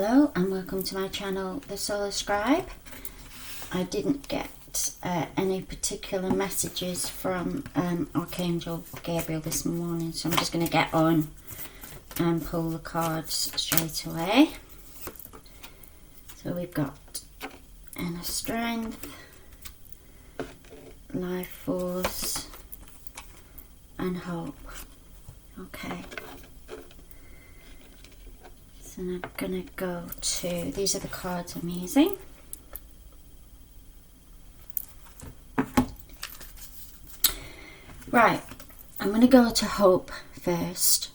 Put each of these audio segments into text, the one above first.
Hello and welcome to my channel, The Solar Scribe. I didn't get any particular messages from Archangel Gabriel this morning, so I'm just going to get on and pull the cards straight away. So we've got inner strength, life force and hope. Okay. So I'm going to go to, these are the cards I'm using. Right, I'm going to go to hope first.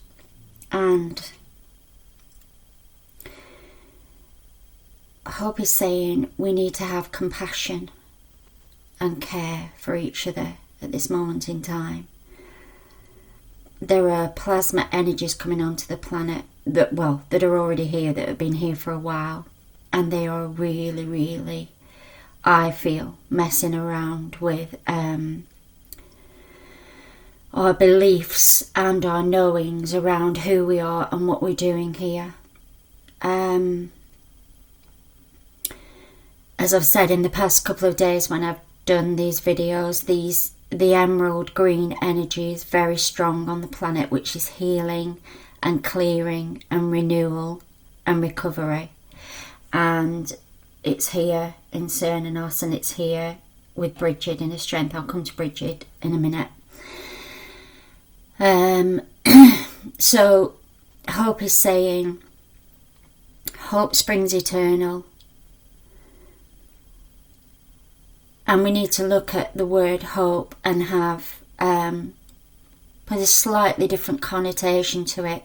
And hope is saying we need to have compassion and care for each other at this moment in time. There are plasma energies coming onto the planet that are already here, that have been here for a while, and they are really, I feel, messing around with our beliefs and our knowings around who we are and what we're doing here. As I've said in the past couple of days when I've done these videos, the emerald green energy is very strong on the planet, which is healing and clearing and renewal and recovery. And it's here in Cernunnos, and it's here with Brigid in a strength. I'll come to Brigid in a minute. So hope is saying hope springs eternal. And we need to look at the word hope and have put a slightly different connotation to it.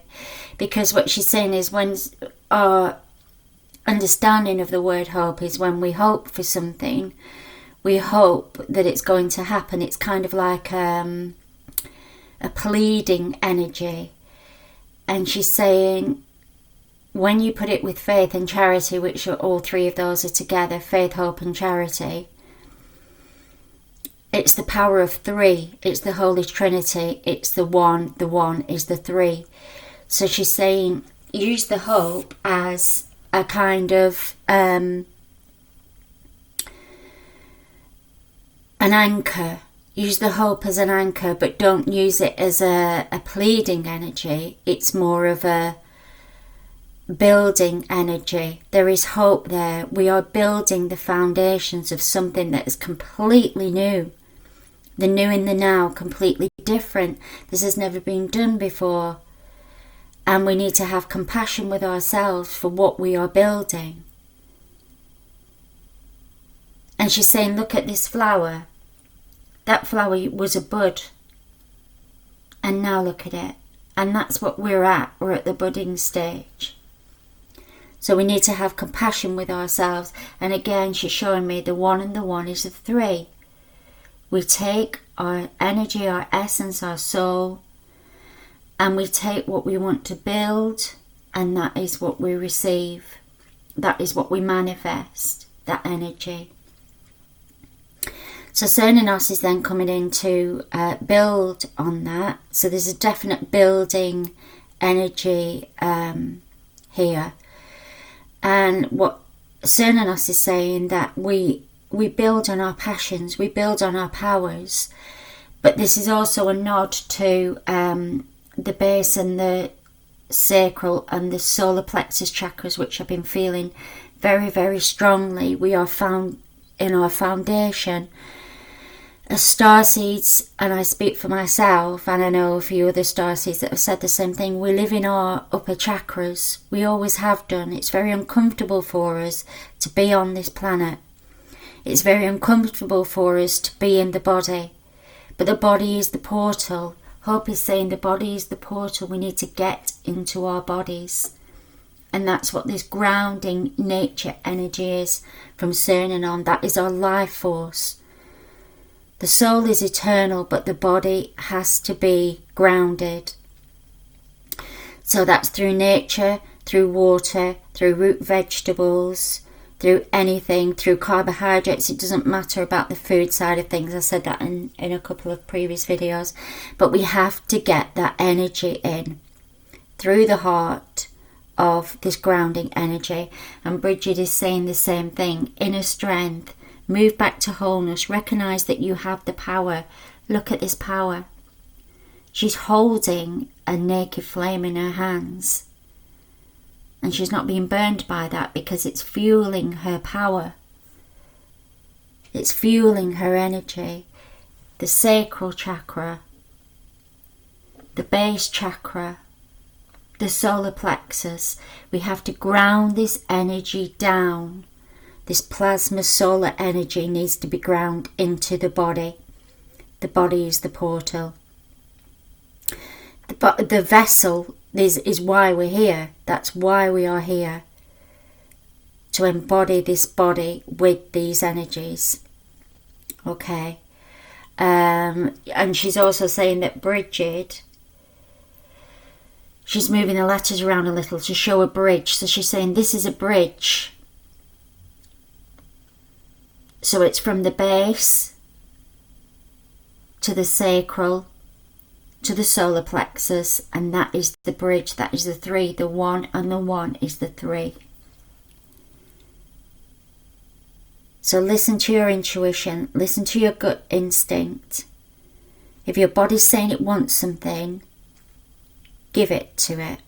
Because what she's saying is, when our understanding of the word hope is when we hope for something, we hope that it's going to happen. It's kind of like a pleading energy. And she's saying, when you put it with faith and charity, which are all three of those are together, faith, hope and charity, it's the power of three. It's the Holy Trinity. It's the one is the three. So she's saying, use the hope as a kind of an anchor. Use the hope as an anchor, but don't use it as a pleading energy. It's more of a building energy. There is hope there. We are building the foundations of something that is completely new. The new in the now, completely different. This has never been done before. And we need to have compassion with ourselves for what we are building. And she's saying, look at this flower. That flower was a bud. And now look at it. And that's what we're at. We're at the budding stage. So we need to have compassion with ourselves. And again, she's showing me the one and the one is the three. We take our energy, our essence, our soul, and we take what we want to build, and that is what we receive. That is what we manifest, that energy. So Cernunnos is then coming in to build on that. So there's a definite building energy here. And what Cernunnos is saying, that we build on our passions, we build on our powers, but this is also a nod to the base and the sacral and the solar plexus chakras, which I've been feeling very strongly. We are found in our foundation as starseeds, and I speak for myself, and I know a few other starseeds that have said the same thing. We live in our upper chakras. We always have done. It's very uncomfortable for us to be on this planet. It's very uncomfortable for us to be in the body. But the body is the portal. Hope is saying the body is the portal. We need to get into our bodies. And that's what this grounding nature energy is from Cernunnos. That is our life force. The soul is eternal, but the body has to be grounded. So that's through nature, through water, through root vegetables, through anything, through carbohydrates. It doesn't matter about the food side of things. I said that in a couple of previous videos. But we have to get that energy in through the heart, of this grounding energy. And Brigid is saying the same thing. Inner strength, move back to wholeness, recognize that you have the power. Look at this power. She's holding a naked flame in her hands, and she's not being burned by that because it's fueling her power. It's fueling her energy. The sacral chakra, the base chakra, the solar plexus. We have to ground this energy down. This plasma solar energy needs to be ground into the body. The body is the portal. The vessel is why we're here. That's why we are here. To embody this body with these energies. Okay. And she's also saying that Brigid, she's moving the letters around a little to show a bridge. So she's saying this is a bridge. So it's from the base to the sacral to the solar plexus, and that is the bridge. That is the 3. The 1 and the 1 is the 3. So listen to your intuition, listen to your gut instinct. If your body's saying it wants something, give it to it.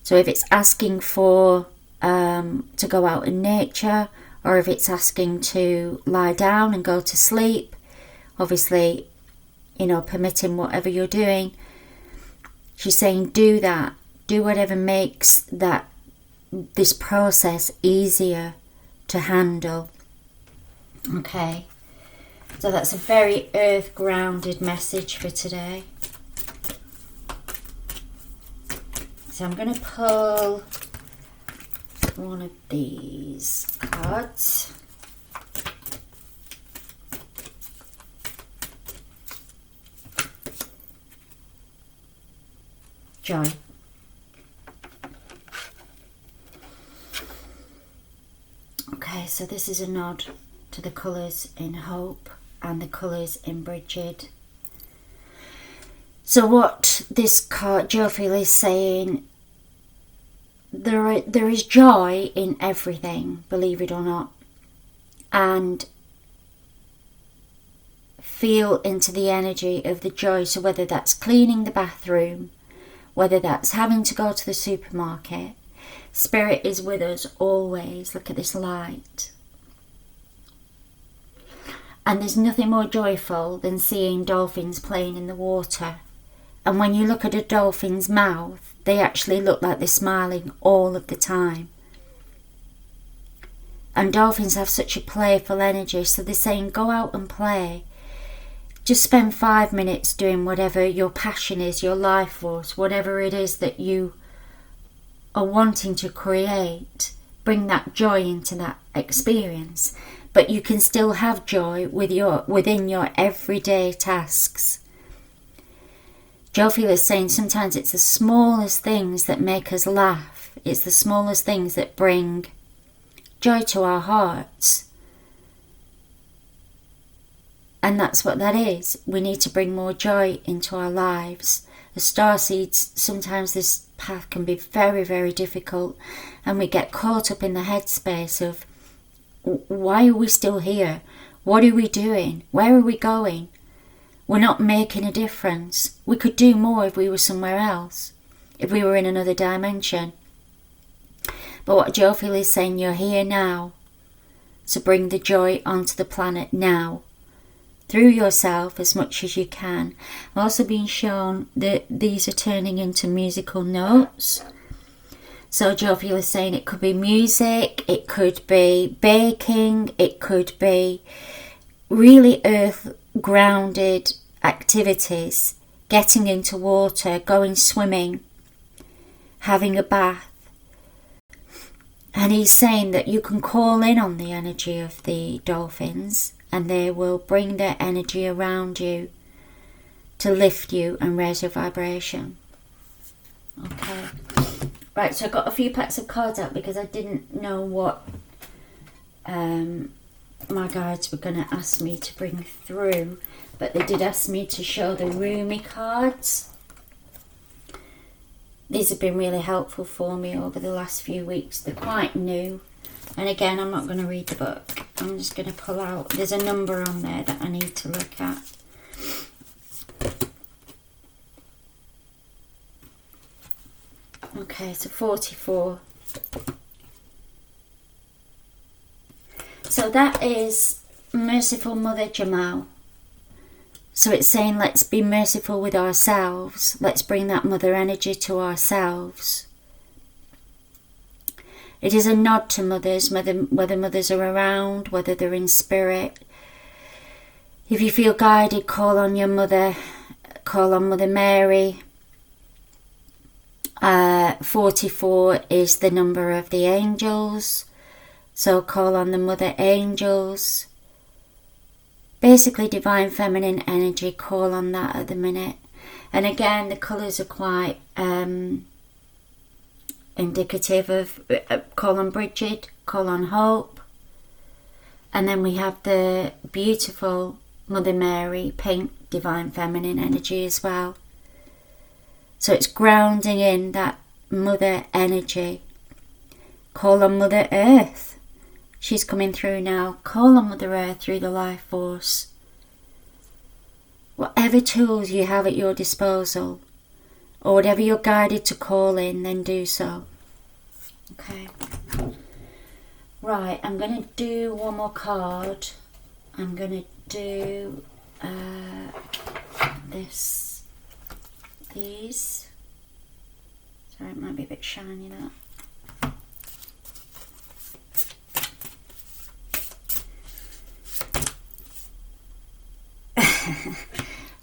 So if it's asking for to go out in nature, or if it's asking to lie down and go to sleep, obviously, permitting whatever you're doing, she's saying do that. Do whatever makes this process easier to handle. Okay, so that's a very earth grounded message for today. So I'm going to pull one of these cards. Joy. Okay, so this is a nod to the colours in Hope and the colours in Brigid. So what this card, Jophiel, is saying, there is joy in everything, believe it or not. And feel into the energy of the joy. So whether that's cleaning the bathroom, whether that's having to go to the supermarket, Spirit is with us always. Look at this light. And there's nothing more joyful than seeing dolphins playing in the water. And when you look at a dolphin's mouth, they actually look like they're smiling all of the time. And dolphins have such a playful energy, so they're saying go out and play. Just spend 5 minutes doing whatever your passion is, your life force, whatever it is that you are wanting to create. Bring that joy into that experience. But you can still have joy within your everyday tasks. Jophiel is saying sometimes it's the smallest things that make us laugh. It's the smallest things that bring joy to our hearts. And that's what that is. We need to bring more joy into our lives. As starseeds, sometimes this path can be very, very difficult, and we get caught up in the headspace of, why are we still here? What are we doing? Where are we going? We're not making a difference. We could do more if we were somewhere else, if we were in another dimension. But what Jophiel is saying, you're here now. So bring the joy onto the planet now. Through yourself as much as you can. I'm also being shown that these are turning into musical notes. So Jophiel is saying it could be music, it could be baking, it could be really earth grounded activities, getting into water, going swimming, having a bath. And he's saying that you can call in on the energy of the dolphins, and they will bring their energy around you to lift you and raise your vibration. Okay. Right, so I got a few packs of cards out because I didn't know what my guides were going to ask me to bring through. But they did ask me to show the Rumi cards. these have been really helpful for me over the last few weeks. They're quite new. And again, I'm not going to read the book. I'm just going to pull out. There's a number on there that I need to look at. Okay, so 44. So that is Merciful Mother Jamal. So it's saying, let's be merciful with ourselves. Let's bring that mother energy to ourselves. It is a nod to mothers, whether mothers are around, whether they're in spirit. If you feel guided, call on your mother. Call on Mother Mary. 44 is the number of the angels. So call on the Mother Angels. Basically, divine feminine energy, call on that at the minute. And again, the colours are quite indicative of call on Brigid, call on Hope. And then we have the beautiful Mother Mary, pink, divine feminine energy as well. So it's grounding in that mother energy. Call on Mother Earth. She's coming through now. Call on Mother Earth through the life force. Whatever tools you have at your disposal, or whatever you're guided to call in, then do so. Okay. Right, I'm going to do one more card. I'm going to do these. Sorry, it might be a bit shiny, that.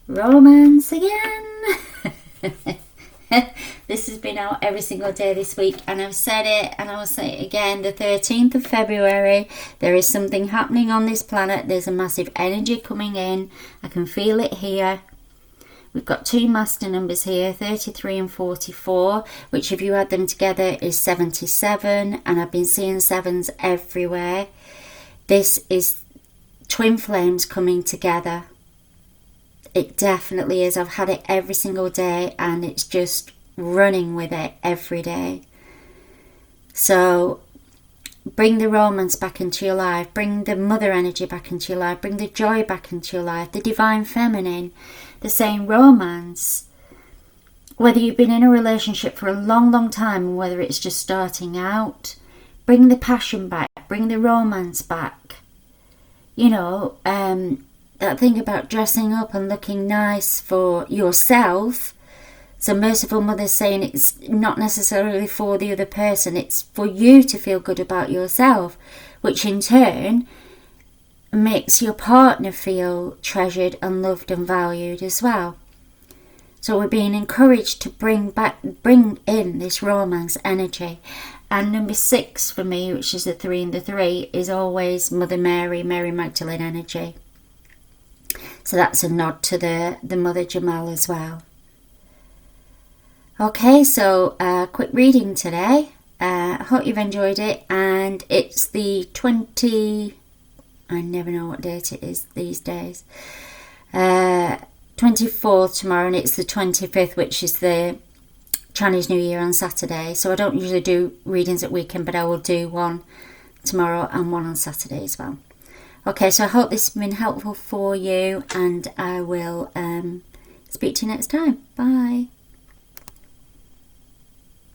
Romance again. This has been out every single day this week, and I've said it and I will say it again. The 13th of February, there is something happening on this planet. There's a massive energy coming in. I can feel it here. We've got two master numbers here, 33 and 44, which if you add them together is 77, and I've been seeing sevens everywhere. This is twin flames coming together. It definitely is. I've had it every single day, and it's just running with it every day. So bring the romance back into your life. Bring the mother energy back into your life. Bring the joy back into your life. The divine feminine. The same romance. Whether you've been in a relationship for a long, long time, or whether it's just starting out, bring the passion back. Bring the romance back. You know, that thing about dressing up and looking nice for yourself. So Merciful Mother's saying it's not necessarily for the other person, it's for you to feel good about yourself, which in turn makes your partner feel treasured and loved and valued as well. So we're being encouraged to bring in this romance energy. And number 6 for me, which is the 3 and the 3, is always Mother Mary, Mary Magdalene energy. So that's a nod to the Mother Jamal as well. Okay, so quick reading today. I hope you've enjoyed it. And it's the 20... I never know what date it is these days. 24th tomorrow, and it's the 25th, which is the Chinese New Year on Saturday. So I don't usually do readings at weekend, but I will do one tomorrow and one on Saturday as well. Okay, so I hope this has been helpful for you, and I will speak to you next time. Bye.